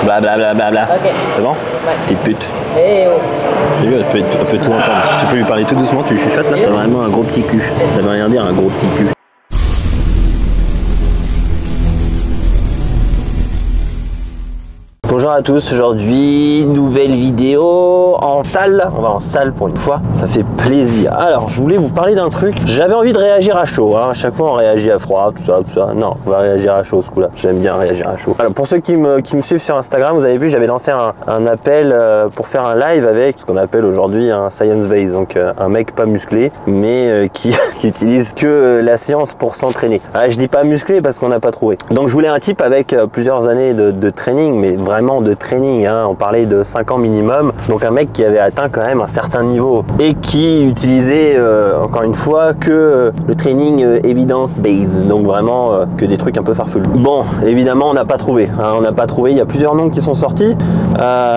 Blablabla. Ok. C'est bon? Ouais. Petite pute. Eh oh. J'ai vu, elle peut tout entendre. Tu peux lui parler tout doucement, tu chuchotes là. T'as vraiment un gros petit cul. Ça veut rien dire, un gros petit cul. Bonjour à tous, aujourd'hui nouvelle vidéo en salle, on va en salle pour une fois, ça fait plaisir. Alors je voulais vous parler d'un truc, j'avais envie de réagir à chaud, hein. À chaque fois on réagit à froid, tout ça, non, on va réagir à chaud ce coup là, j'aime bien réagir à chaud. Alors pour ceux qui me suivent sur Instagram, vous avez vu j'avais lancé un appel pour faire un live avec ce qu'on appelle aujourd'hui un science base, donc un mec pas musclé mais qui utilise que la science pour s'entraîner. Je dis pas musclé parce qu'on n'a pas trouvé. Donc je voulais un type avec plusieurs années de training, mais vraiment de training, hein. On parlait de 5 ans minimum, donc un mec qui avait atteint quand même un certain niveau et qui utilisait encore une fois que le training evidence based, donc vraiment que des trucs un peu farfelus. Bon, évidemment on n'a pas trouvé, hein. On n'a pas trouvé, il y a plusieurs noms qui sont sortis,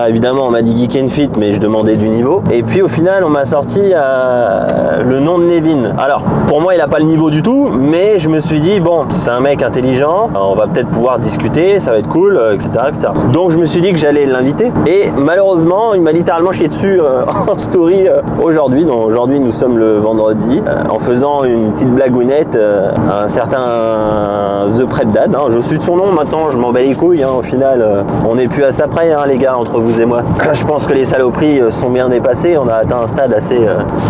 évidemment on m'a dit Geek and Fit mais je demandais du niveau, et puis au final on m'a sorti le nom de Nevin. Alors pour moi il n'a pas le niveau du tout, mais je me suis dit bon, c'est un mec intelligent, on va peut-être pouvoir discuter, ça va être cool, etc., etc. Donc je me suis dit que j'allais l'inviter et malheureusement il m'a littéralement chié dessus en story aujourd'hui. Donc aujourd'hui nous sommes le vendredi, en faisant une petite blagounette à un certain The Prep Dad, hein. Je suis de son nom maintenant, je m'en bats les couilles, hein. Au final on n'est plus à ça près, hein, les gars, entre vous et moi. Je pense que les saloperies sont bien dépassées, on a atteint un stade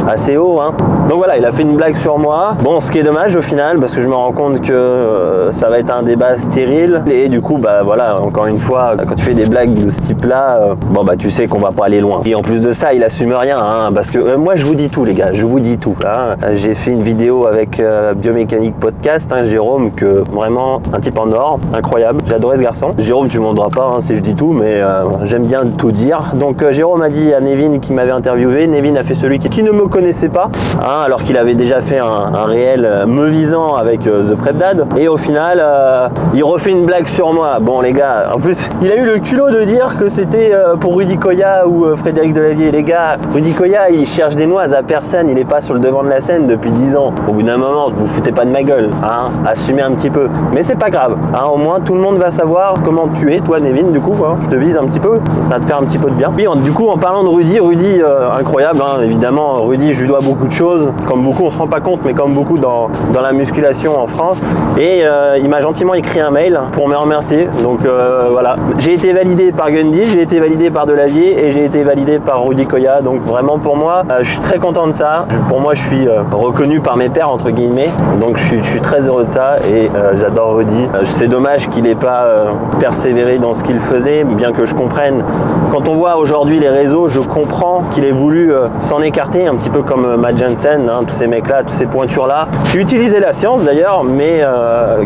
assez haut, hein. Donc voilà, il a fait une blague sur moi, bon, ce qui est dommage au final parce que je me rends compte que ça va être un débat stérile et du coup bah voilà, encore une fois quand tu fais des blagues de ce type là, bon bah tu sais qu'on va pas aller loin. Et en plus de ça il assume rien, hein, parce que moi je vous dis tout les gars, je vous dis tout, hein. J'ai fait une vidéo avec Biomécanique Podcast, hein, Jérôme, que vraiment un type en or, incroyable, j'adorais ce garçon. Jérôme tu m'en pas, hein, si je dis tout, mais j'aime bien tout dire. Donc Jérôme a dit à Nevin qui m'avait interviewé, Nevin a fait celui qui ne me connaissait pas, hein, alors qu'il avait déjà fait un réel me visant avec The Prep Dad, et au final il refait une blague sur moi. Bon les gars, en plus il a eu le culot de dire que c'était pour Rudy Koya ou Frédéric Delavier. Les gars, Rudy Koya il cherche des noises à personne, il est pas sur le devant de la scène depuis 10 ans. Au bout d'un moment, vous foutez pas de ma gueule, hein, assumez un petit peu. Mais c'est pas grave, hein, au moins tout le monde va savoir comment tu es, toi Nevin, du coup, hein. Je te vise un petit peu, ça va te faire un petit peu de bien. Oui, du coup en parlant de Rudy, incroyable, hein, évidemment, Rudy je lui dois beaucoup de choses, comme beaucoup on se rend pas compte, mais comme beaucoup dans la musculation en France. Et il m'a gentiment écrit un mail pour me remercier, donc voilà. J'ai été validé par Gundy, j'ai été validé par Delavier et j'ai été validé par Rudy Koya, donc vraiment pour moi je suis très content de ça. Pour moi je suis reconnu par mes pairs entre guillemets, donc je suis très heureux de ça et j'adore Rudy. C'est dommage qu'il n'ait pas persévéré dans ce qu'il faisait, bien que je comprenne. Quand on voit aujourd'hui les réseaux, je comprends qu'il ait voulu s'en écarter, un petit peu comme Matt Jensen, hein, tous ces mecs là, toutes ces pointures là, qui utilisaient la science d'ailleurs, mais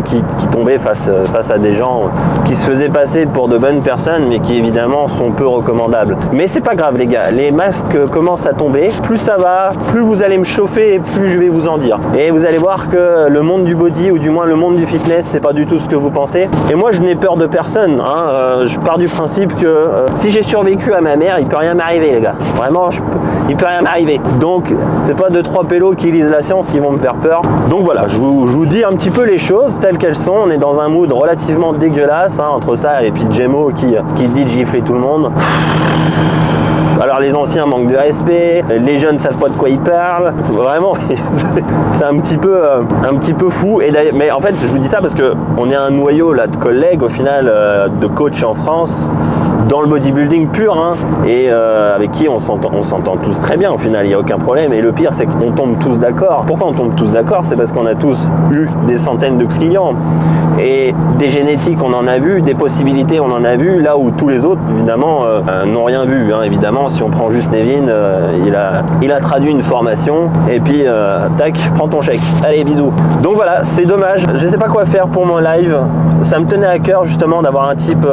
qui tombaient face à des gens qui se faisaient passer pour de bonnes personnes, mais qui évidemment sont peu recommandables. Mais c'est pas grave les gars, les masques commencent à tomber, plus ça va, plus vous allez me chauffer et plus je vais vous en dire. Et vous allez voir que le monde du body, ou du moins le monde du fitness, c'est pas du tout ce que vous pensez. Et moi je n'ai peur de personne, hein. Je pars du principe que si j'ai survécu à ma mère, il peut rien m'arriver les gars. Vraiment, il peut rien m'arriver. Donc c'est pas 2-3 pélos qui lisent la science qui vont me faire peur. Donc voilà, je vous dis un petit peu les choses telles qu'elles sont. On est dans un mood relativement dégueulasse, hein, entre ça et puis Jemo qui dit de gifler tout le monde. Alors les anciens manquent de respect, les jeunes savent pas de quoi ils parlent, vraiment c'est un petit peu fou. Et mais en fait je vous dis ça parce que on est un noyau là de collègues au final, de coachs en France dans le bodybuilding pur, hein, et avec qui on s'entend tous très bien au final, il n'y a aucun problème. Et le pire c'est qu'on tombe tous d'accord. Pourquoi on tombe tous d'accord? C'est parce qu'on a tous eu des centaines de clients et des génétiques on en a vu, des possibilités on en a vu, là où tous les autres évidemment n'ont rien vu, hein. Évidemment si on prend juste Nevin, il a traduit une formation et puis tac, prends ton chèque, allez bisous. Donc voilà, c'est dommage, je sais pas quoi faire pour mon live. Ça me tenait à cœur justement d'avoir un type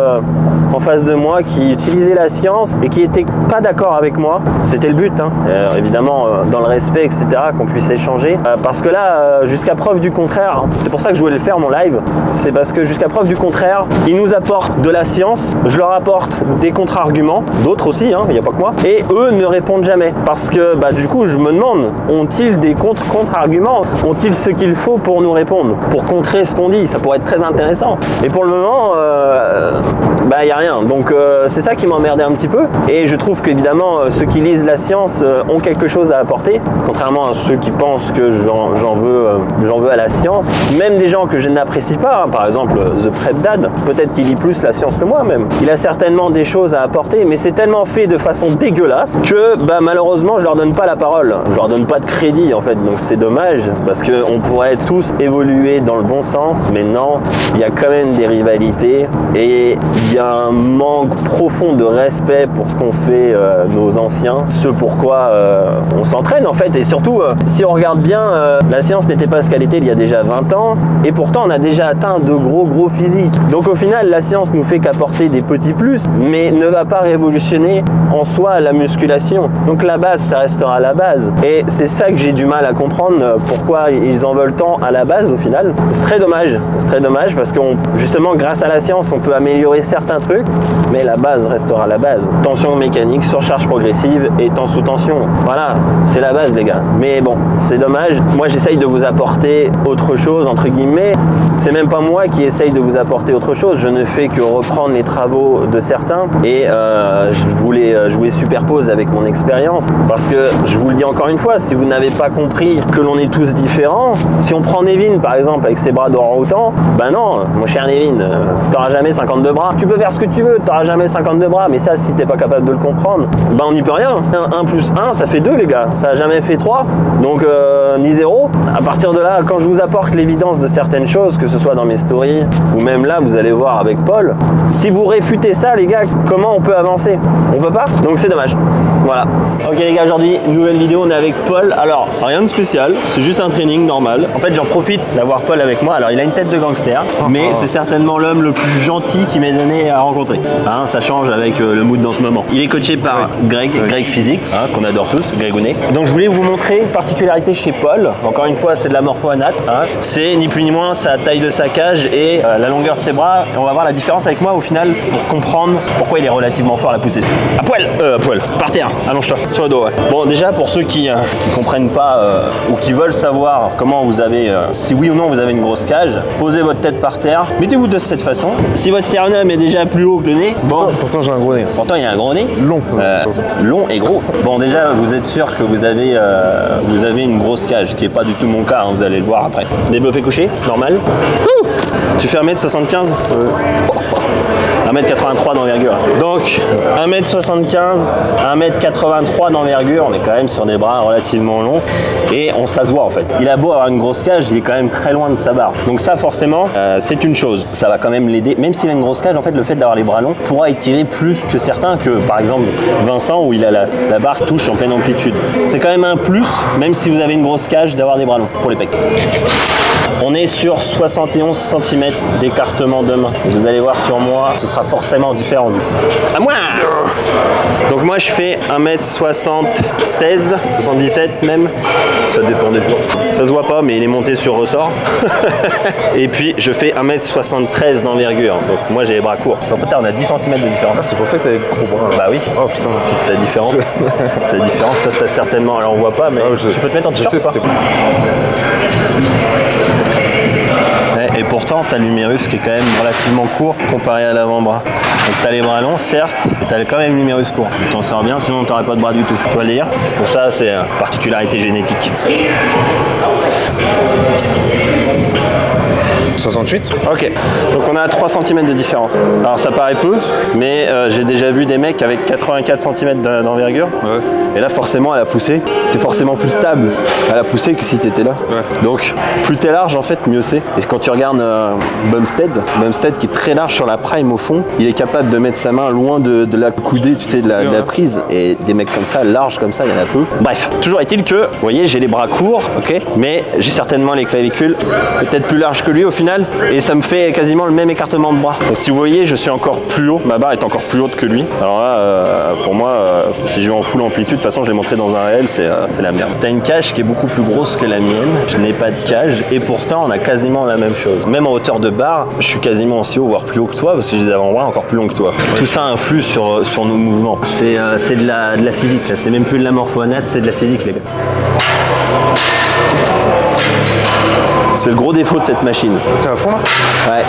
en face de moi qui utilisait la science et qui était pas d'accord avec moi. C'était le but, hein. Évidemment dans le respect, etc., qu'on puisse échanger, parce que là jusqu'à preuve du contraire, c'est pour ça que je voulais le faire mon live, c'est parce que jusqu'à preuve du contraire, ils nous apportent de la science, je leur apporte des contre-arguments, d'autres aussi, hein, il n'y a pas que moi, et eux ne répondent jamais, parce que bah, du coup je me demande, ont-ils des contre-arguments, ont-ils ce qu'il faut pour nous répondre, pour contrer ce qu'on dit? Ça pourrait être très intéressant. temps. Et pour le moment, bah, y a rien. Donc c'est ça qui m'emmerdait un petit peu. Et je trouve qu'évidemment, ceux qui lisent la science ont quelque chose à apporter, contrairement à ceux qui pensent que j'en veux à la science. Même des gens que je n'apprécie pas, hein, par exemple The Prep Dad, peut-être qu'il lit plus la science que moi même. Il a certainement des choses à apporter, mais c'est tellement fait de façon dégueulasse que bah, malheureusement je leur donne pas la parole. Je leur donne pas de crédit en fait. Donc c'est dommage parce qu'on pourrait tous évoluer dans le bon sens, mais non, il y a quand même des rivalités et il y a un manque profond de respect pour ce qu'ont fait nos anciens, ce pourquoi on s'entraîne en fait. Et surtout, si on regarde bien, la science n'était pas ce qu'elle était il y a déjà 20 ans et pourtant on a déjà atteint de gros physiques. Donc au final, la science nous fait qu'apporter des petits plus, mais ne va pas révolutionner en soi la musculation. Donc la base, ça restera la base. Et c'est ça que j'ai du mal à comprendre, pourquoi ils en veulent tant à la base au final. C'est très dommage. C'est très dommage parce que justement, grâce à la science, on peut améliorer certains trucs, mais la base restera la base. Tension mécanique, surcharge progressive et temps sous tension. Voilà, c'est la base les gars. Mais bon, c'est dommage. Moi, j'essaye de vous apporter autre chose, entre guillemets. C'est même pas moi qui essaye de vous apporter autre chose. Je ne fais que reprendre les travaux de certains et je voulais superpose avec mon expérience parce que je vous le dis encore une fois, si vous n'avez pas compris que l'on est tous différents, si on prend Nevin par exemple avec ses bras d'orang-outan, ben non, mon cher Nevin, t'auras jamais 52 bras. Tu peux faire ce que tu veux, t'auras jamais 52 bras, mais ça, si t'es pas capable de le comprendre, ben on n'y peut rien. 1 plus 1, ça fait 2 les gars, ça a jamais fait 3, donc ni 0. À partir de là, quand je vous apporte l'évidence de certaines choses, que ce soit dans mes stories ou même là, vous allez voir avec Paul, si vous réfutez ça les gars, comment on peut avancer? On peut pas, donc c'est dommage. Voilà. Ok les gars, aujourd'hui, nouvelle vidéo, on est avec Paul. Alors, rien de spécial, c'est juste un training normal. En fait, j'en profite d'avoir Paul avec moi. Alors, il a une tête de gangster, mais c'est certainement l'homme le plus gentil qui m'ait donné à rencontrer. Hein, ça change avec le mood dans ce moment. Il est coaché par Greg Physique, hein, qu'on adore tous, Gregounet. Donc, je voulais vous montrer une particularité chez Paul. Encore une fois, c'est de la morpho-anat. Hein. C'est ni plus ni moins sa taille de sa cage et la longueur de ses bras. Et on va voir la différence avec moi au final pour comprendre pourquoi il est relativement fort à la pousser. À poil, par terre. Allonge-toi, sur le dos, ouais. Bon, déjà, pour ceux qui comprennent pas ou qui veulent savoir comment vous avez, si oui ou non vous avez une grosse cage, posez votre tête par terre, mettez-vous de cette façon. Si votre sternum est déjà plus haut que le nez, bon. Pourtant j'ai un gros nez. Pourtant il y a un gros nez. Long. Long et gros. Bon, déjà, vous êtes sûr que vous avez une grosse cage, qui n'est pas du tout mon cas, hein, vous allez le voir après. Développé couché, normal. Ouh, tu fais 1m75 1m83 d'envergure. Donc 1m75, 1m83 d'envergure, on est quand même sur des bras relativement longs et ça se voit en fait. Il a beau avoir une grosse cage, il est quand même très loin de sa barre. Donc ça forcément, c'est une chose. Ça va quand même l'aider. Même s'il a une grosse cage, en fait, le fait d'avoir les bras longs pourra étirer plus que certains, que par exemple Vincent où il a la barre touche en pleine amplitude. C'est quand même un plus, même si vous avez une grosse cage, d'avoir des bras longs pour les pecs. On est sur 71 cm d'écartement de main. Vous allez voir sur moi, ce sera forcément différent du coup. À moi! Donc moi je fais 1m76, 77 même, ça dépend des jours. Ça se voit pas mais il est monté sur ressort. Et puis je fais 1m73 d'envergure, donc moi j'ai les bras courts. En fait on a 10 cm de différence. Ah, c'est pour ça que t'as les gros bras. Bah oui, oh putain, c'est la différence. C'est la différence, toi ça certainement, alors on voit pas mais tu peux te mettre en t-shirt ou pas? Et pourtant, tu as l'humérus qui est quand même relativement court comparé à l'avant-bras. Donc tu as les bras longs, certes, mais tu as quand même l'humérus court. Tu t'en sors bien, sinon tu n'aurais pas de bras du tout. Tu vois le délire? Pour ça, c'est une particularité génétique. 68. Ok, donc on a 3 cm de différence. Alors ça paraît peu, mais j'ai déjà vu des mecs avec 84 cm d'envergure. Ouais. Et là forcément à la poussée, t'es forcément plus stable à la poussée que si t'étais là. Ouais. Donc plus t'es large en fait, mieux c'est. Et quand tu regardes Bumstead qui est très large sur la prime au fond, il est capable de mettre sa main loin de la coudée, tu sais, de la prise. Et des mecs comme ça, larges comme ça, il y en a peu. Bref, toujours est-il que, vous voyez, j'ai les bras courts, ok, mais j'ai certainement les clavicules peut-être plus larges que lui au final. Et ça me fait quasiment le même écartement de bras. Donc si vous voyez, je suis encore plus haut, ma barre est encore plus haute que lui. Alors là, pour moi, si je vais en full amplitude, de toute façon je l'ai montré dans un réel, c'est la merde. T'as une cage qui est beaucoup plus grosse que la mienne, je n'ai pas de cage et pourtant on a quasiment la même chose. Même en hauteur de barre, je suis quasiment aussi haut, voire plus haut que toi, parce que j'ai des avant-bras encore plus longs que toi. Ouais. Tout ça influe sur nos mouvements. C'est de la physique là, c'est même plus de la morpho-anat, c'est de la physique les gars. C'est le gros défaut de cette machine. T'es à fond là? Ouais,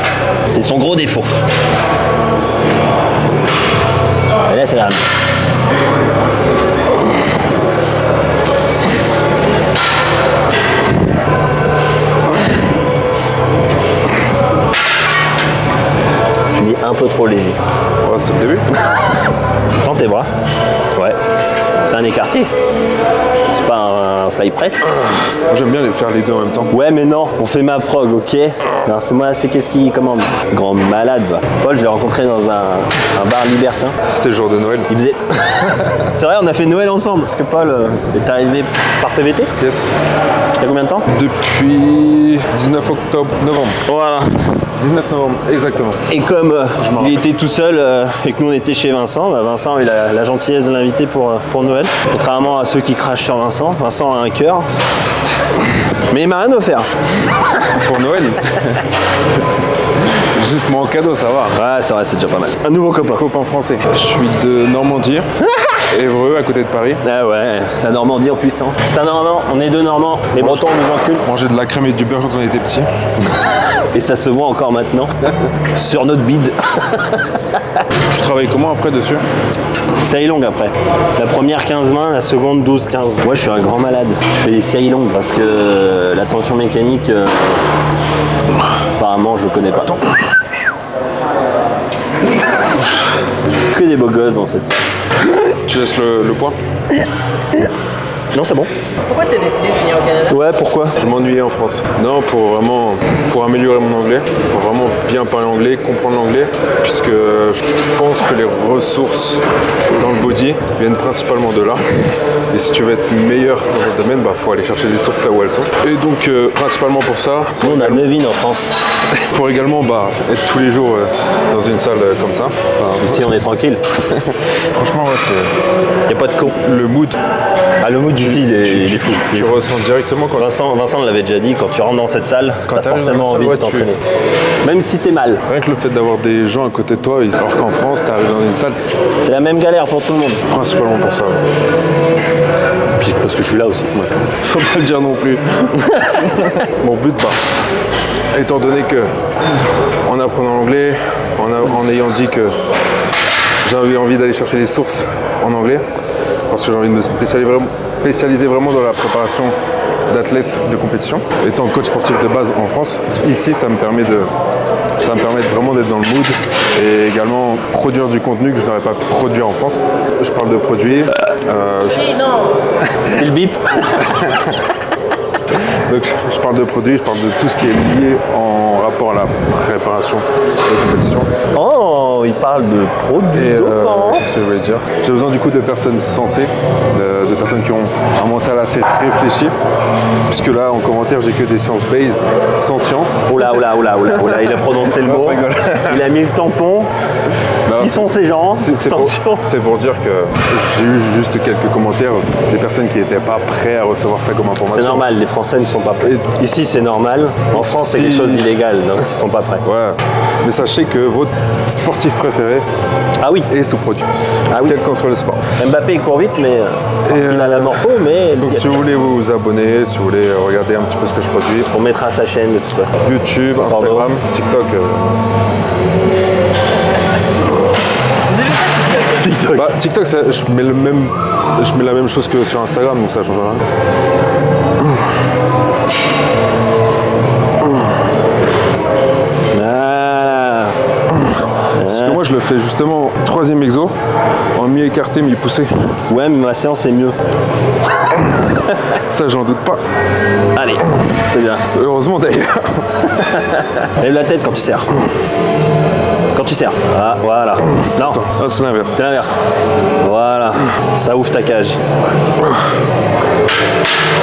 c'est son gros défaut. Et là, c'est la... Je suis mis un peu trop léger. Ouais, c'est le début. Tends tes bras. Ouais. C'est un écarté. C'est pas un fly press. Moi, j'aime bien les faire les deux en même temps. Ouais, mais non, on fait ma prog, ok? Non, c'est moi, c'est qu'est-ce qui commande? Grand malade, va. Paul, je l'ai rencontré dans un bar libertin. C'était le jour de Noël. Il faisait. C'est vrai, on a fait Noël ensemble. Parce que Paul est arrivé par PVT. Yes. Il y a combien de temps? Depuis 19 octobre, novembre. Voilà. 19 novembre, exactement. Et comme il était tout seul et que nous on était chez Vincent, bah Vincent a eu la gentillesse de l'inviter pour Noël. Contrairement à ceux qui crachent sur Vincent, Vincent a un cœur. Mais il m'a rien offert. Pour Noël. Juste mon cadeau, ça va. Ouais, c'est vrai, c'est déjà pas mal. Un nouveau copain. Copain français. Je suis de Normandie. Évreux, à côté de Paris. Ah ouais, la Normandie en puissance. C'est un Normand, on est deux Normands. Les Bretons nous enculent. Manger de la crème et du beurre quand on était petit. Et ça se voit encore maintenant. Sur notre bide. Tu travailles comment après dessus? Série longue après. La première 15 mains, la seconde 12-15. Moi je suis un grand malade. Je fais des séries longues parce que la tension mécanique, apparemment je connais pas. Que des beaux gosses dans cette salle. Tu laisses le poids? Non, c'est bon. Pourquoi t'as décidé de venir au Canada? Ouais, pourquoi? Je m'ennuyais en France. Non, pour améliorer mon anglais, pour vraiment bien parler anglais, comprendre l'anglais, puisque je pense que les ressources dans le body viennent principalement de là. Et si tu veux être meilleur dans votre domaine, bah faut aller chercher les sources là où elles sont. Et donc principalement pour ça. Nous on a Neuvine en France. Pour également être tous les jours dans une salle comme ça. Enfin, Ici on est tranquille. franchement, ouais, c'est Y a pas de con. le mood. Ah, le mood ici il est fou. Il est Tu fou. ressens directement quand Vincent l'avait déjà dit, quand tu rentres dans cette salle, Quand t'as t'arrives forcément dans la envie salle, de ouais, tu- t'entraîner. Même si t'es mal. rien que le fait d'avoir des gens à côté de toi, alors qu'en France, tu arrives dans une salle, C'est la même galère pour tout le monde. principalement pour ça. Puis parce que je suis là aussi. Ouais. Faut pas le dire non plus. Mon but, étant donné que en apprenant l'anglais, en ayant dit que j'avais envie d'aller chercher les sources en anglais, parce que j'ai envie de me spécialiser vraiment dans la préparation d'athlètes de compétition. Étant coach sportif de base en France, ici ça me permet vraiment d'être dans le mood et également produire du contenu que je n'aurais pas pu produire en France. Je parle de produits. Oui, non. C'était le bip. Donc je parle de produits, je parle de tout ce qui est lié en rapport à la préparation de compétition. Oh, il parle de produits. Et dopants. qu'est-ce que je voulais dire? J'ai besoin du coup de personnes sensées, de personnes qui ont un mental assez réfléchi. Puisque là en commentaire j'ai que des sciences based sans science. Oula, il a prononcé le Non, mot. je rigole. Il a mis le tampon. Là, Qui sont ces gens? c'est pour dire que j'ai eu juste quelques commentaires des personnes qui n'étaient pas prêts à recevoir ça comme information. C'est normal, les Français ne sont pas prêts. Ici c'est normal. En France c'est Si. quelque chose d'illégal, donc ils sont pas prêts. Ouais, mais sachez que votre sportif préféré Ah oui, est sous-produit, Ah oui. quel qu'en soit le sport. Mbappé il court vite, mais parce qu'il a la morpho, mais Donc si vous voulez vous abonner, si vous voulez regarder un petit peu ce que je produis, on mettra sa chaîne de toute façon. YouTube, Instagram, TikTok. Vous avez pas TikTok? Bah, TikTok, je mets la même chose que sur Instagram, donc ça change rien. Voilà. Parce que moi je le fais justement troisième exo, en mi-écarté, mi-poussé. Ouais, mais ma séance est mieux. Ça j'en doute pas. Allez, c'est bien. Heureusement d'ailleurs. Lève la tête quand tu serres. Quand tu serres. Ah, voilà. Non, Ah, c'est l'inverse. c'est l'inverse. Voilà. Ça ouvre ta cage.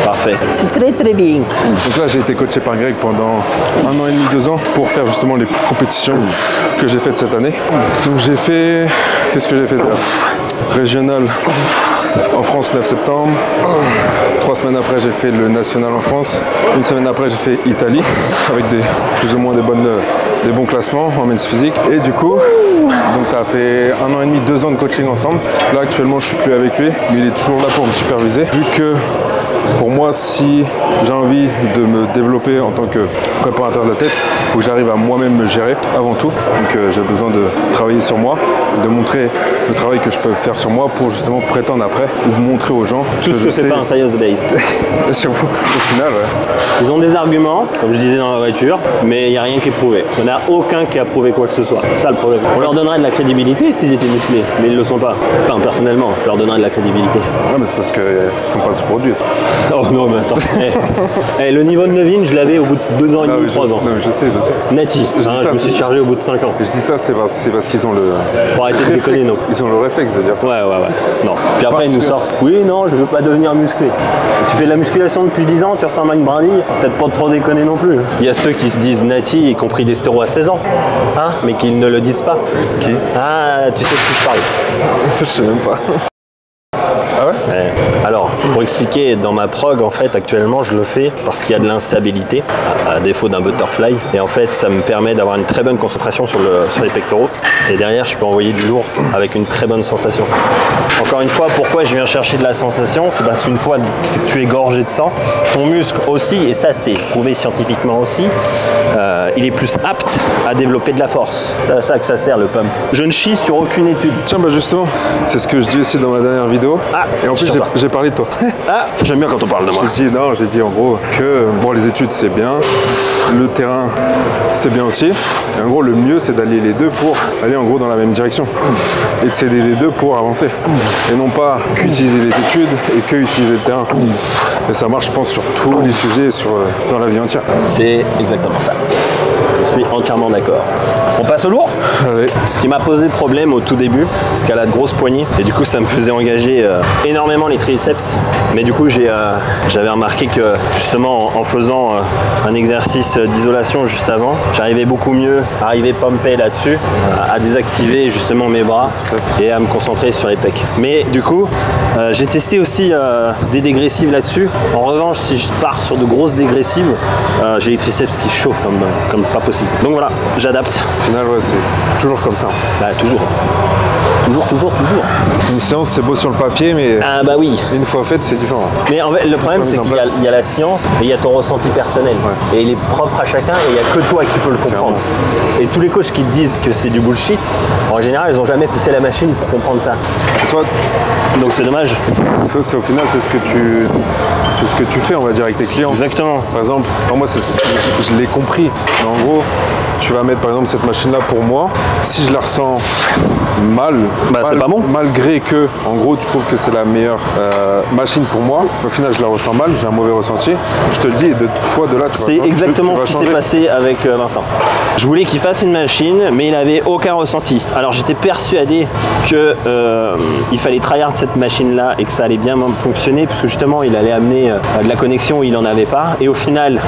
Parfait. C'est très très bien. Donc là j'ai été coaché par Greg pendant 1 an et demi, 2 ans pour faire justement les compétitions que j'ai faites cette année. Donc j'ai fait... Qu'est-ce que j'ai fait déjà? Régional en France 9 septembre. 3 semaines après j'ai fait le national en France. 1 semaine après j'ai fait Italie avec plus ou moins des bons classements en men's physique. Et du coup, donc ça a fait 1 an et demi, 2 ans de coaching ensemble. Là actuellement je suis plus avec lui, mais il est toujours là pour me superviser. Vu que pour moi, si j'ai envie de me développer en tant que préparateur de la tête, il faut que j'arrive à moi-même me gérer avant tout. Donc j'ai besoin de travailler sur moi, de montrer le travail que je peux faire sur moi pour justement prétendre après ou montrer aux gens Tout ce que c'est pas un science based. Au final, ouais. Ils ont des arguments, comme je disais dans la voiture, mais il n'y a rien qui est prouvé. Il n'y en a aucun qui a prouvé quoi que ce soit. C'est ça le problème. On leur donnerait de la crédibilité s'ils étaient musclés, mais ils ne le sont pas. Enfin, personnellement, je leur donnerais de la crédibilité. Non, mais c'est parce qu'ils ne sont pas sous-produits. Oh non, mais attends. Le niveau de Nevin, je l'avais au bout de 2 ans et demi, 3 ans. Non, mais je sais. Nati, je me suis chargé au bout de 5 ans. Je dis ça, c'est parce qu'ils ont le. Faut arrêter de déconner, non. Ils ont le réflexe de dire ça. Ouais. Non. Puis après, ils nous sortent. Oui, non, je veux pas devenir musclé. Tu fais de la musculation depuis 10 ans, tu ressembles à une brindille. Peut-être pas trop déconner non plus. Il y a ceux qui se disent nati, y compris des stéros à 16 ans. Hein, mais qui ne le disent pas. Qui? Ah, tu sais de qui je parle. Je sais même pas. Ah ouais? Alors, pour expliquer, dans ma prog, en fait, actuellement, je le fais parce qu'il y a de l'instabilité, à défaut d'un butterfly. Et en fait, ça me permet d'avoir une très bonne concentration sur les pectoraux. Et derrière, je peux envoyer du lourd avec une très bonne sensation. Encore une fois, pourquoi je viens chercher de la sensation? C'est parce qu'une fois que tu es gorgé de sang, ton muscle aussi, et ça c'est prouvé scientifiquement aussi, il est plus apte à développer de la force. C'est à ça que ça sert le pump. Je ne chie sur aucune étude. Tiens, bah justement, c'est ce que je dis aussi dans ma dernière vidéo. Ah, et en plus, j'ai parlé de toi. Ah, j'aime bien quand on parle de moi. J'ai dit en gros que bon, les études c'est bien, le terrain c'est bien aussi. Et en gros, le mieux c'est d'allier les deux pour aller en gros dans la même direction. Et de s'aider les deux pour avancer. Et non pas qu'utiliser les études et que utiliser le terrain. Et ça marche, je pense, sur tous les sujets, dans la vie entière. C'est exactement ça. Je suis entièrement d'accord. On passe au lourd. Allez. Ce qui m'a posé problème au tout début, c'est qu'elle a de grosses poignées et du coup ça me faisait engager énormément les triceps. Mais du coup j'avais remarqué que justement en faisant un exercice d'isolation juste avant, j'arrivais beaucoup mieux à arriver pompé là-dessus, à désactiver justement mes bras et à me concentrer sur les pecs. Mais du coup j'ai testé aussi des dégressives là-dessus. En revanche, si je pars sur de grosses dégressives, j'ai les triceps qui chauffent comme pas possible. Donc voilà, j'adapte. Au final, ouais, c'est toujours comme ça. Bah toujours. Toujours. Une séance, c'est beau sur le papier, mais Ah bah oui. une fois faite, c'est différent. Mais en fait, le problème, c'est qu'il y a la science et il y a ton ressenti personnel. Ouais. Et il est propre à chacun et il n'y a que toi qui peux le comprendre. Et tous les coachs qui te disent que c'est du bullshit, en général, ils n'ont jamais poussé la machine pour comprendre ça. Et toi, Donc c'est dommage. c'est au final, c'est ce que tu fais, on va dire, avec tes clients. Exactement. Par exemple, moi, je l'ai compris. Mais en gros, tu vas mettre par exemple cette machine-là pour moi. Si je la ressens mal, c'est pas bon. Malgré que, en gros, tu trouves que c'est la meilleure machine pour moi, au final, je la ressens mal, j'ai un mauvais ressenti. Je te le dis, et de là, tu vas C'est changer, exactement tu vas ce qui s'est changer. passé avec Vincent. Je voulais qu'il fasse une machine, mais il n'avait aucun ressenti. Alors j'étais persuadé que il fallait tryhard cette machine-là et que ça allait bien fonctionner, puisque justement il allait amener de la connexion où il n'en avait pas. Et au final,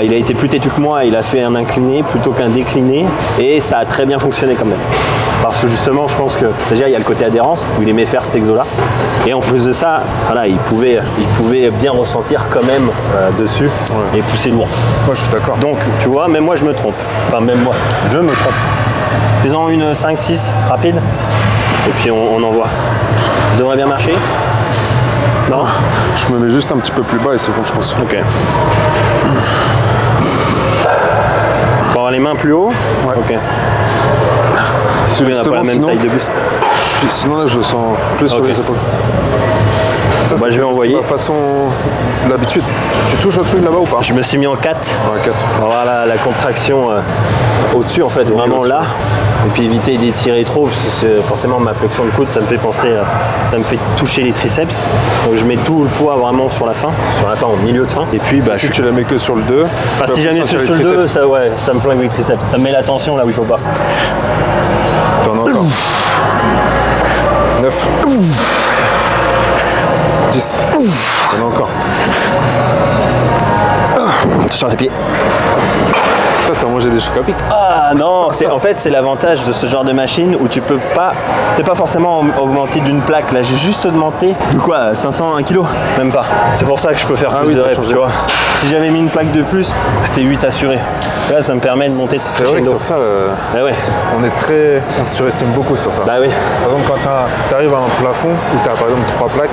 il a été plus têtu que moi, il a fait un incliné plutôt qu'un décliné, et ça a très bien fonctionné quand même. Parce que justement, je pense que déjà il y a le côté adhérence où il aimait faire cet exo-là, et en plus de ça, voilà, il pouvait bien ressentir quand même dessus et pousser lourd. Moi, je suis d'accord. Donc, tu vois, même moi je me trompe. Enfin, même moi, je me trompe. Faisons une 5-6 rapide, et puis on envoie. Ça devrait bien marcher. Non? Je me mets juste un petit peu plus bas et c'est bon, je pense. Ok. Faut avoir les mains plus haut? Ouais. Ok. On n'a pas la même taille de buste. Sinon, là, je le sens plus sur Ok. les épaules. Ça, Bah, je vais envoyer. C'est ma façon d'habitude. Tu touches le truc là-bas ou pas? Je me suis mis en 4. Ouais, 4. On va avoir la contraction au-dessus, en fait, vraiment au-dessus. là. Et puis éviter d'étirer trop, parce que forcément ma flexion de coude, ça me fait penser, ça me fait toucher les triceps. Donc je mets tout le poids vraiment sur la fin, au milieu de fin. Et puis bah, Si tu la mets que sur le 2, si jamais sur le 2, ça me flingue les triceps. Ça me met la tension là où il faut pas. T'en as encore. 9. 10. T'en as encore. Attention à tes pieds. Toi, t'as mangé des chocs à pic. Ah non, en fait c'est l'avantage de ce genre de machine où tu peux pas, t'es pas forcément augmenté d'une plaque. Là j'ai juste augmenté de quoi, 500, 1 kg, même pas. C'est pour ça que je peux faire plus de reps, tu vois. Si j'avais mis une plaque de plus, c'était 8 assuré. Là ça me permet de monter. C'est vrai que sur ça, bah ouais. on se surestime beaucoup sur ça. Bah oui. Par exemple, quand tu arrives à un plafond où tu as par exemple 3 plaques,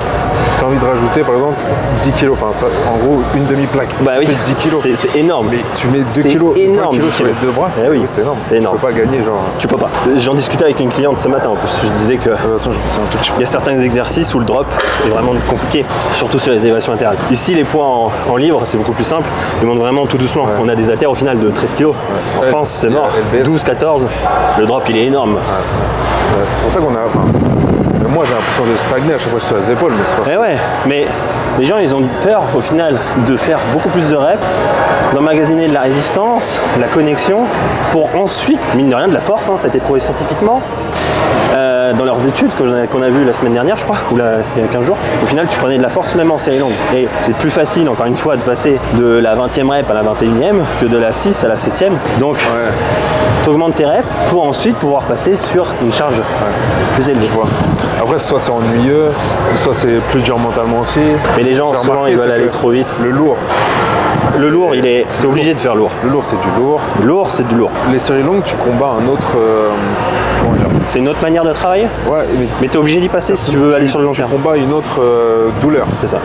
tu as envie de rajouter par exemple 10 kg, enfin ça, en gros une demi-plaque. Bah oui, 10 kg. C'est énorme. Mais tu mets 2 C'est kg, 20 énorme, kg sur les deux bras, oui, c'est énorme. C'est énorme. Tu peux pas gagner genre. Tu peux pas. J'en discutais avec une cliente ce matin en plus. Je disais que Attends, je pense un tout petit peu. il y a certains exercices où le drop est vraiment compliqué, surtout sur les élévations latérales. Ici, les poids en libre, c'est beaucoup plus simple. Ils montent vraiment tout doucement. On a des haltères au final de 13 kg. En France, c'est mort. 12, 14. Le drop, il est énorme. C'est pour ça qu'on a. Moi, j'ai l'impression de stagner à chaque fois sur les épaules, mais c'est pas ça. Mais ouais, mais les gens, ils ont peur au final de faire beaucoup plus de reps, d'emmagasiner de la résistance, de la connexion, pour ensuite, mine de rien, de la force, hein, ça a été prouvé scientifiquement. Dans leurs études qu'on a vues la semaine dernière, je crois, ou il y a 15 jours, au final, tu prenais de la force même en série longue. Et c'est plus facile, encore une fois, de passer de la 20e rep à la 21e que de la 6 à la 7e. Donc, tu augmentes tes reps pour ensuite pouvoir passer sur une charge plus élevée. Je vois. Après, soit c'est ennuyeux, soit c'est plus dur mentalement aussi. Mais les gens, souvent, ils veulent aller trop vite. Le lourd. Le lourd, t'es obligé de faire lourd. Le lourd, c'est du lourd. Lourd, c'est du lourd. Les séries longues, tu combats un autre. Comment dire ? C'est une autre manière de travailler. Ouais, mais t'es obligé d'y passer si tu veux aller sur le long terme. Tu combats une autre douleur. C'est ça.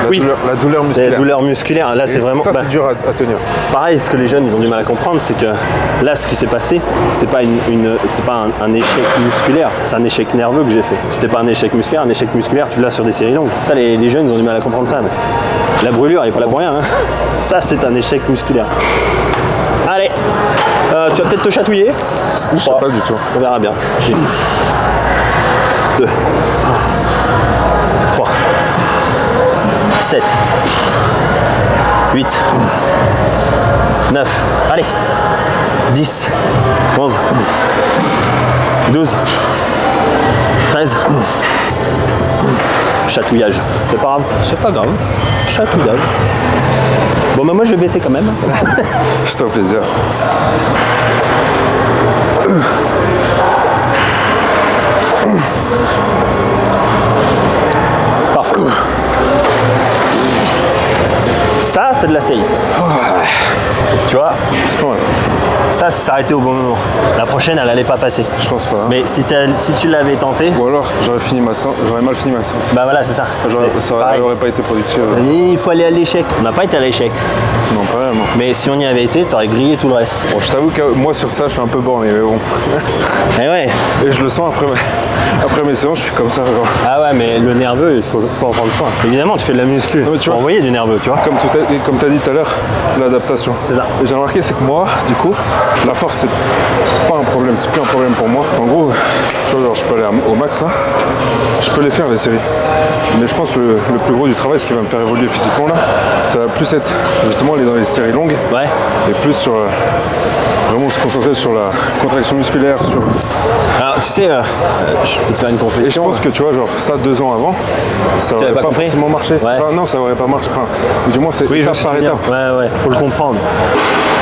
La douleur musculaire. C'est la douleur musculaire. Là, c'est vraiment. Ça, c'est dur à tenir. C'est pareil, ce que les jeunes ils ont du mal à comprendre, c'est que là, ce qui s'est passé, c'est pas un échec musculaire, c'est un échec nerveux que j'ai fait. C'était pas un échec musculaire, tu l'as sur des séries longues. Ça, les jeunes ils ont du mal à comprendre ça. Mais la brûlure, elle est pas là pour rien. Hein. Ça, c'est un échec musculaire. Allez, tu vas peut-être te chatouiller. Je sais pas du tout. On verra bien. 2, 3, 7, 8, 9, allez, 10, 11, 12, 13, chatouillage. C'est pas grave. C'est pas grave. Chatouillage. Bon, bah moi je vais baisser quand même. C'est un plaisir. Parfait. Ça, c'est de la série. Tu vois, C'est pas mal. ça s'est arrêté au bon moment. La prochaine, elle allait pas passer. Je pense pas. Mais si tu l'avais tenté, Ou alors, j'aurais mal fini ma séance. bah voilà, c'est ça. Ça aurait pas été productif. Et il faut aller à l'échec. On n'a pas été à l'échec. Non, pas vraiment. Mais si on y avait été, t'aurais grillé tout le reste. Bon, je t'avoue que moi, sur ça, je suis un peu borné, mais bon. Et ouais. Et je le sens après mes séances, je suis comme ça. Genre. Ah ouais, mais le nerveux, il faut en prendre soin. Évidemment, tu fais de la muscu. Non, mais tu Tu vas vois, envoyer du nerveux, tu vois. Comme tu as dit tout à l'heure, l'adaptation. C'est ça. Et j'ai remarqué, c'est que moi, du coup, la force, c'est pas un problème, c'est plus un problème pour moi. En gros, tu vois, genre, je peux aller au max là, je peux les faire les séries. Mais je pense que le plus gros du travail, ce qui va me faire évoluer physiquement là, ça va plus être justement aller dans les séries longues Ouais. et plus sur vraiment se concentrer sur la contraction musculaire. Alors, tu sais, je peux te faire une confession. Et je pense que tu vois, genre ça 2 ans avant, ça Tu aurait avais pas pas compris forcément marché. Ouais. Enfin, non, ça aurait pas marché. Enfin, du moins, c'est Oui, je étape me par souviens. étape. Ouais, faut le comprendre.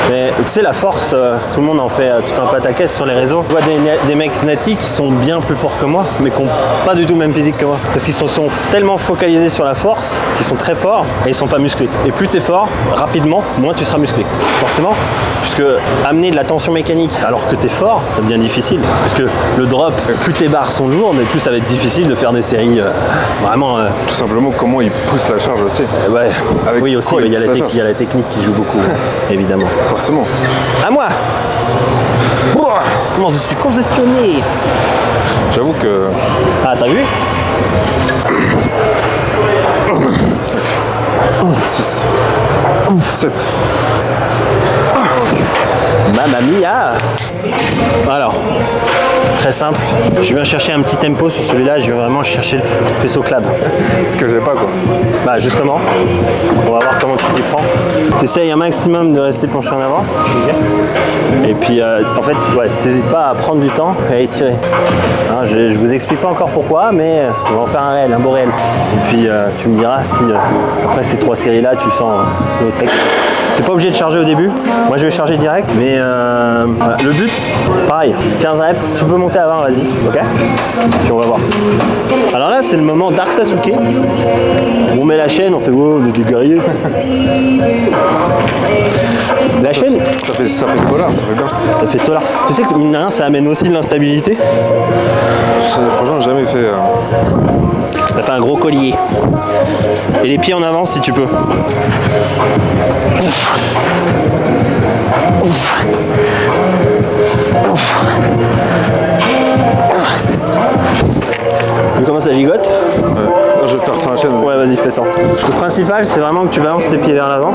Mais tu sais, la force, tout le monde en fait tout un pataquès sur les réseaux. Je vois des mecs natifs qui sont bien plus forts que moi, mais qui n'ont pas du tout le même physique que moi. Parce qu'ils sont tellement focalisés sur la force, qu'ils sont très forts et ils sont pas musclés. Et plus tu es fort, rapidement, moins tu seras musclé. Forcément, puisque amener de la tension mécanique alors que tu es fort, ça devient difficile. Parce que le drop, plus tes barres sont lourdes, et plus ça va être difficile de faire des séries vraiment. Tout simplement, comment ils poussent la charge aussi. Ouais. Avec Oui, aussi, quoi il y a ils poussent la charge. la technique qui joue beaucoup, évidemment. Forcément. À moi. Ouah, comment je suis congestionné. J'avoue que. Ah, t'as vu? 6, 7. Mamma mia. Alors, très simple. Je viens chercher un petit tempo sur celui-là. Je viens vraiment chercher le faisceau club. Ce que j'ai pas quoi. Bah justement, on va voir comment tu t'y prends. T'essayes un maximum de rester penché en avant. Okay. Et puis en fait, ouais, t'hésites pas à prendre du temps et à étirer. Hein, je vous explique pas encore pourquoi, mais on va en faire un réel, un beau réel. Et puis tu me diras si après ces 3 séries là, tu sens le texte. T'es pas obligé de charger au début. Moi je vais charger direct, mais voilà. Le but, pareil, 15 reps. Si tu peux monter à 20, vas-y, ok? Puis on va voir. Alors là, c'est le moment Dark Sasuke. On met la chaîne, on fait wow, on est des guerriers. La chaîne, Ça fait polar, ça fait bien. ça fait tolard. Tu sais que mine de rien, ça amène aussi de l'instabilité. Franchement, j'ai jamais fait. Ça fait un gros collier. Et les pieds en avant si tu peux. Tu comment ça gigote? Je vais faire ça à la chaîne. Ouais, vas-y, fais ça. Le principal, c'est vraiment que tu balances tes pieds vers l'avant.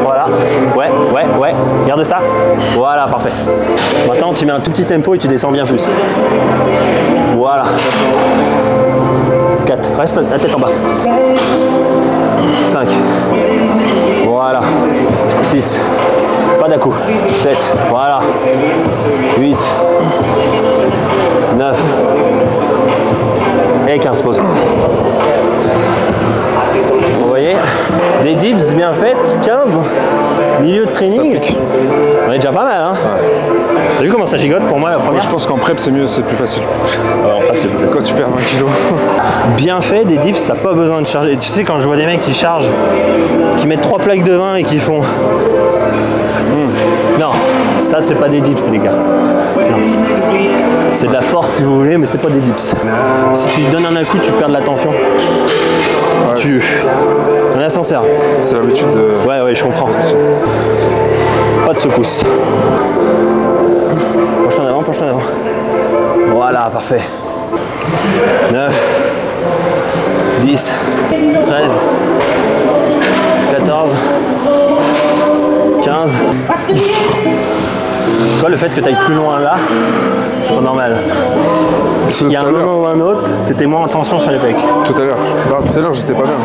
Voilà. Ouais. Garde ça. Voilà, parfait. Maintenant, tu mets un tout petit tempo et tu descends bien plus. Voilà. 4. Reste la tête en bas. 5. Voilà. 6. Pas d'un coup. 7. Voilà. 8. 9. Et 15 pauses. Vous voyez, des dips bien faites, 15, milieu de training. On est déjà pas mal, hein. Ouais. T'as vu comment ça gigote pour moi la première? Moi, je pense qu'en prep c'est mieux, c'est plus facile. Ouais, en prep c'est plus facile. Quand tu perds 20 kilos. Bien fait, des dips, t'as pas besoin de charger. Tu sais, quand je vois des mecs qui chargent, qui mettent 3 plaques de 20 et qui font... Non, ça c'est pas des dips les gars. Non. C'est de la force si vous voulez, mais c'est pas des dips. Si tu te donnes un coup, tu perds de la tension. Ouais. Tu... On est sincère. C'est l'habitude de... Ouais, je comprends. Pas de secousse. Penche-toi en avant, penche-toi en avant. Voilà, parfait. 9, 10, 13, 14, 15. Toi, le fait que tu ailles plus loin là, c'est pas normal. Il y a un moment ou un autre, tu étais moins en tension sur les pecs. Tout à l'heure. Tout à l'heure, j'étais pas bien.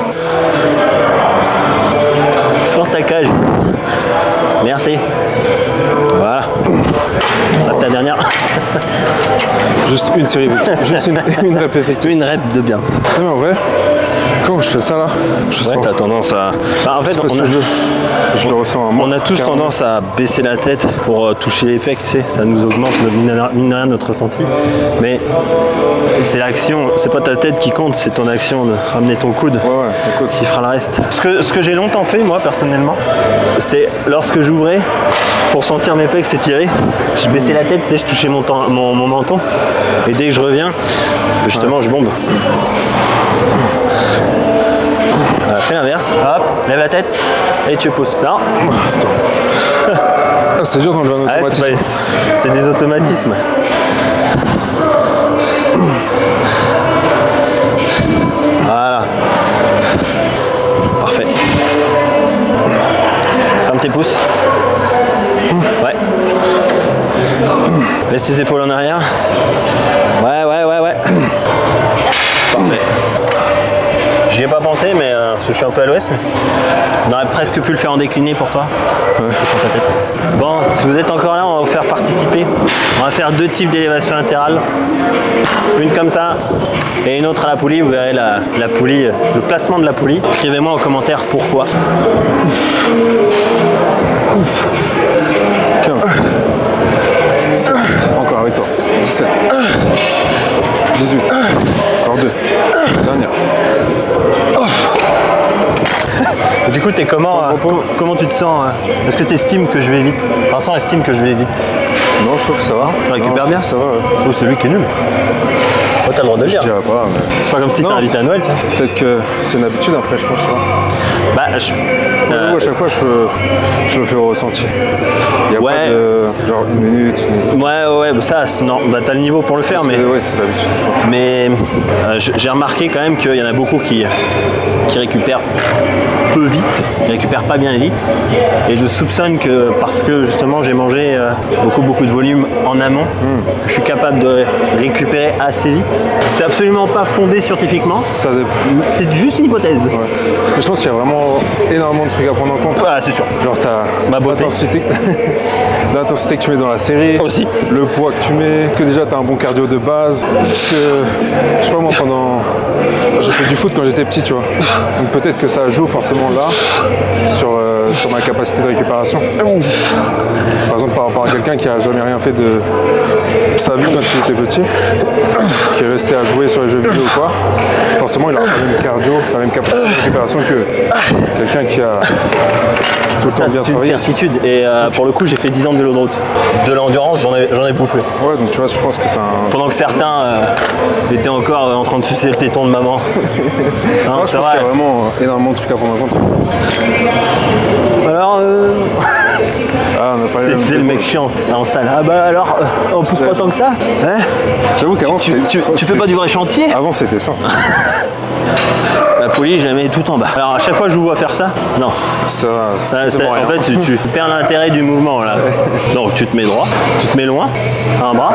Sors ta cage. Merci. Voilà. Là, c'est ta dernière. Juste une série, juste une rep effective. Une rep de bien. Non, mais en vrai, quand je fais ça là, je Ouais, sens. t'as tendance à... Enfin, en fait, je le ressens à moi. on a tous tendance à baisser la tête pour toucher les pecs, tu sais, ça nous augmente mine de rien notre ressenti. Mais c'est l'action, c'est pas ta tête qui compte, c'est ton action de ramener ton coude qui fera le reste. Ce que j'ai longtemps fait, moi, personnellement, c'est lorsque j'ouvrais, pour sentir mes pecs s'étirer, je baissais la tête, tu sais, je touchais mon menton, et dès que je reviens, justement, je bombe. Voilà, fais l'inverse, hop, lève la tête et tu pousses. Non. Ah, c'est dur d'enlever un automatisme. C'est des automatismes. Voilà. Parfait. Ferme tes pouces. Ouais. Laisse tes épaules en arrière. Ouais. Parfait. J'y ai pas pensé, mais parce que je suis un peu à l'ouest, mais on aurait presque pu le faire en décliné pour toi. Ouais. Sur ta tête. Bon, si vous êtes encore là, on va vous faire participer. On va faire 2 types d'élévation latérale. Une comme ça et une autre à la poulie. Vous verrez la poulie, le placement de la poulie. Écrivez-moi en commentaire pourquoi. 15. 17. Encore avec toi. 17. 18. Encore 2. Dernière. Du coup, t'es comment tu te sens? Est-ce que tu estimes que je vais vite? Vincent estime que je vais vite. Non, je trouve que ça va. Tu récupères bien? Ça va, ouais. Oh, c'est lui qui est nul. Oh, t'as le droit de le Je dire. dirais pas, mais... C'est pas comme si t'es invité à Noël, tu sais. Peut-être que c'est une habitude après, je pense. Bah, à chaque fois, je le fais au ressenti. Il n'y a pas de genre une minute. Ouais, bah ça, non, bah t'as le niveau pour le faire, mais... Ouais, c'est l'habitude, je pense. Mais j'ai remarqué quand même qu'il y en a beaucoup qui récupèrent peu vite, qui récupèrent pas bien vite. Et je soupçonne que parce que justement j'ai mangé beaucoup de volume en amont, que je suis capable de récupérer assez vite. C'est absolument pas fondé scientifiquement. C'est juste une hypothèse. Ouais. Mais je pense qu'il y a vraiment énormément de trucs à prendre en compte. Ouais, c'est sûr. Genre t'as ma beauté. L'intensité que tu mets dans la série, aussi. Le poids que tu mets, que déjà tu as un bon cardio de base. Parce que, je sais pas moi, j'ai fait du foot quand j'étais petit, tu vois. Donc peut-être que ça joue forcément là sur ma capacité de récupération. Par exemple, par rapport à quelqu'un qui a jamais rien fait de sa vie quand il était petit, qui est resté à jouer sur les jeux vidéo ou quoi, forcément il aura pas le même cardio, la même capacité de récupération que quelqu'un qui a tout le temps bien C'est une travaillé. certitude. Et pour le coup, j'ai fait 10 ans de vélo de route. De l'endurance, j'en ai bouffé. Ouais, donc tu vois, je pense que c'est un... Pendant que certains étaient encore en train de sucer le téton de maman. Hein, Moi, je c'est pense vrai. qu'il y a vraiment énormément de trucs à prendre en compte. Alors, Ah, on a parlé tu sais, le mec chiant en salle. Ah bah alors, on pousse pas tant que ça. Hein, J'avoue qu'avant, tu fais pas du vrai chantier. Avant, c'était ça. La poulie, je la mets tout en bas. Alors à chaque fois que je vous vois faire ça, non. Ça, Ça, c'est en fait, tu perds l'intérêt du mouvement là. Donc tu te mets droit, tu te mets loin, un bras,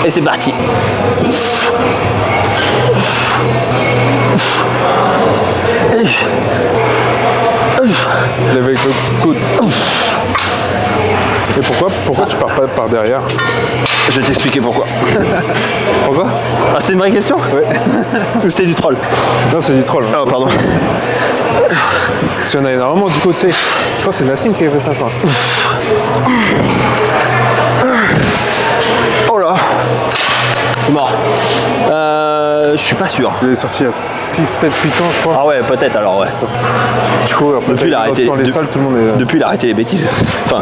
et c'est parti. lève avec le coude. Et pourquoi tu pars pas par derrière? Je vais t'expliquer pourquoi. Pourquoi? Ah, c'est une vraie question? Ouais. Ou c'était du troll? Non, c'est du troll. Hein. Ah, pardon. Parce qu'il y en a énormément du coup, tu sais. Je crois que c'est Nassim qui a fait ça, je crois. Oh là, je suis mort. Je suis pas sûr. Il est sorti il y a 6, 7, 8 ans, je crois. Ah ouais, peut-être alors, ouais. Du coup, après, Depuis, il a arrêté. dans les salles, tout le monde est... Depuis, il a arrêté les bêtises. Enfin,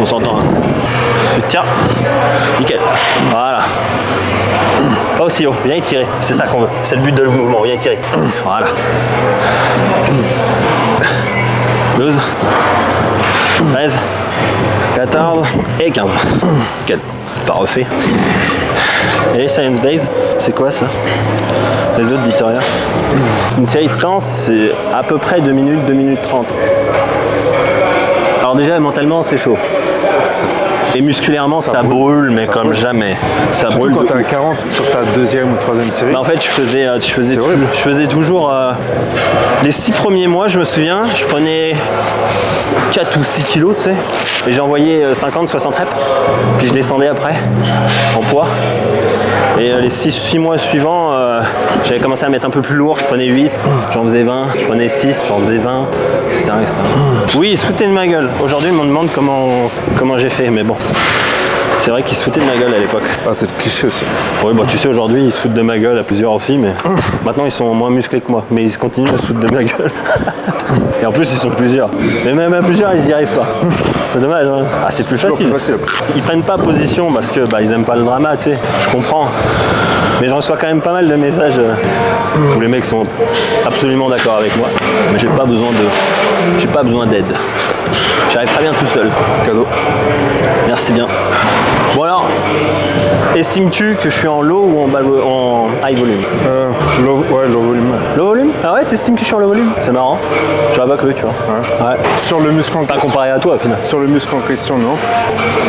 on s'entend. Hein. Tiens, nickel. Voilà. Pas aussi haut, viens étirer. C'est ça qu'on veut. C'est le but de le mouvement, viens étirer. Voilà. 12, 13, 14 et 15. Nickel. Pas refait. Et les Science Base, c'est quoi ça? Les autres, dites rien. Une série de séances, c'est à peu près 2 minutes, 2 minutes 30. Alors déjà, mentalement, c'est chaud. Et musculairement, ça brûle, mais comme jamais. Ça Surtout brûle. quand de t'es à ouf. 40 sur ta deuxième ou troisième série. Bah, en fait, horrible. je faisais toujours les 6 premiers mois, je me souviens, je prenais 4 ou 6 kilos, tu sais, et j'envoyais 50, 60 reps, puis je descendais après en poids. Et les 6 mois suivants, j'avais commencé à mettre un peu plus lourd, je prenais 8, j'en faisais 20, je prenais 6, j'en faisais 20, etc. etc. Oui, ils se foutaient de ma gueule. Aujourd'hui, ils me demandent comment j'ai fait, mais bon. C'est vrai qu'ils se foutaient de ma gueule à l'époque. Ah, c'est le cliché aussi. Oui, bah tu sais, aujourd'hui, ils se foutent de ma gueule à plusieurs aussi, mais maintenant, ils sont moins musclés que moi. Mais ils continuent à se foutre de ma gueule. Et en plus, ils sont plusieurs. Mais même à plusieurs, ils n'y arrivent pas. C'est dommage, hein. Ah, c'est plus facile. Plus facile. Ils prennent pas position parce que bah, ils aiment pas le drama, tu sais. Je comprends. Mais je reçois quand même pas mal de messages où les mecs sont absolument d'accord avec moi. Mais j'ai pas besoin d'aide. J'arrive très bien tout seul. Cadeau. Merci bien. Bon alors, estimes-tu que je suis en low ou en high volume? Low volume. Low volume? Ah ouais, t'estimes que je suis en low volume? C'est marrant. J'aurais pas cru, tu vois. Ouais. Sur le muscle en Pas question. comparé à toi, au final. Sur le muscle en question, non.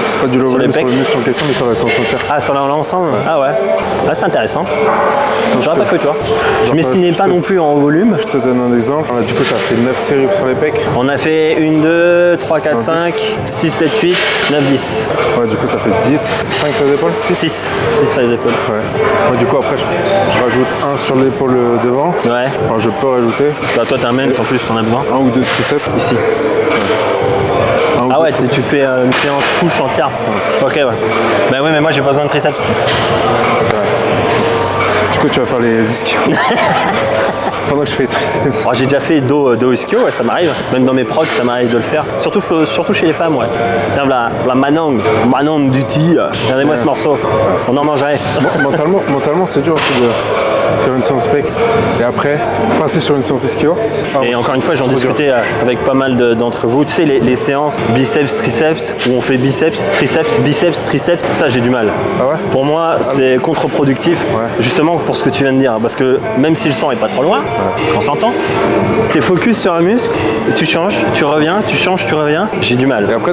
C'est pas du low Sur les volume sur pecs. le muscle en question, mais sur la sensation. Ah, sur l'ensemble? Ah ouais. Ah, c'est intéressant. J'aurais pas cru, tu vois. Je Genre, m'estimais je pas te- non plus en volume. Je te donne un exemple. Du coup, ça fait 9 séries sur les pecs. On a fait 1, 2, 3, 4, 5, 6, 7, 8, 9, 10. Ouais, du coup, ça fait 10. 5 sur les épaules. 6. 6 sur les épaules. Ouais. Moi, du coup, après, je rajoute un sur l'épaule devant. Ouais. Enfin, je peux rajouter Bah, toi, t'es un mens, en plus, t'en as besoin. un ou deux triceps. Ici. Un ou Ah deux ouais, triceps. tu fais une séance push entière. Ok, ouais. Bah oui, mais moi, j'ai pas besoin de triceps. C'est vrai. Du coup, tu vas faire les ischios. Pendant que je fais les triceps. Alors, j'ai déjà fait dos ischio, ouais, ça m'arrive. Même dans mes prods, ça m'arrive de le faire. Surtout chez les femmes, ouais. Tiens, la Manon Duty. Regardez-moi ce morceau. On en mangerait. Mentalement, c'est dur aussi de faire une séance pec. Et après, passer sur une séance ischio. Et encore une fois, j'en C'est trop dur. discutais avec pas mal d'entre vous. Tu sais, les séances biceps, triceps, où on fait biceps, triceps, ça, j'ai du mal. Ah ouais? Pour moi, c'est contre-productif, Ouais. justement pour ce que tu viens de dire. Parce que même si le son est pas trop loin, on s'entend, t'es focus sur un muscle, tu changes, tu reviens, tu changes, tu reviens, j'ai du mal. Et après,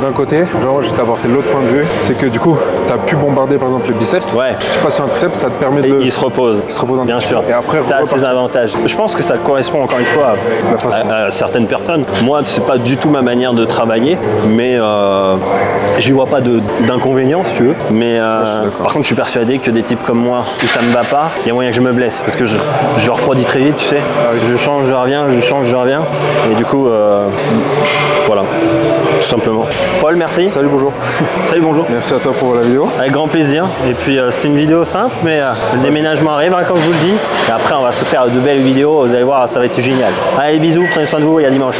d'un côté, genre, je vais t'apporter l'autre point de vue, c'est que du coup, tu as pu bombarder par exemple les biceps. Ouais. Tu passes sur un triceps, ça te permet Et de. il se repose. repose. Se repose un bien petit sûr. peu. Et après, ça a repartir. ses avantages. Je pense que ça correspond encore une fois La façon. à certaines personnes. Moi, c'est pas du tout ma manière de travailler, mais j'y vois pas d'inconvénient si tu veux. Mais par contre, je suis persuadé que des types comme moi, où ça me va pas, il y a moyen que je me blesse parce que je refroidis très vite, tu sais. Je change, je reviens, je change, je reviens. Et du coup, voilà, tout simplement. Paul, merci. Salut, bonjour. Salut, bonjour. Merci à toi pour la vidéo. Avec grand plaisir. Et puis c'était une vidéo simple, mais le déménagement arrive, hein, comme je vous le dis. Et après, on va se faire de belles vidéos. Vous allez voir, ça va être génial. Allez, bisous, prenez soin de vous et à dimanche.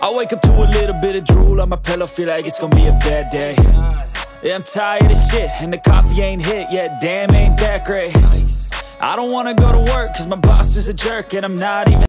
I wake up to a little bit of drool on my pillow, feel like it's gonna be a bad day. Yeah, I'm tired of shit, and the coffee ain't hit yet, damn ain't that great. I don't wanna go to work, cause my boss is a jerk, and I'm not even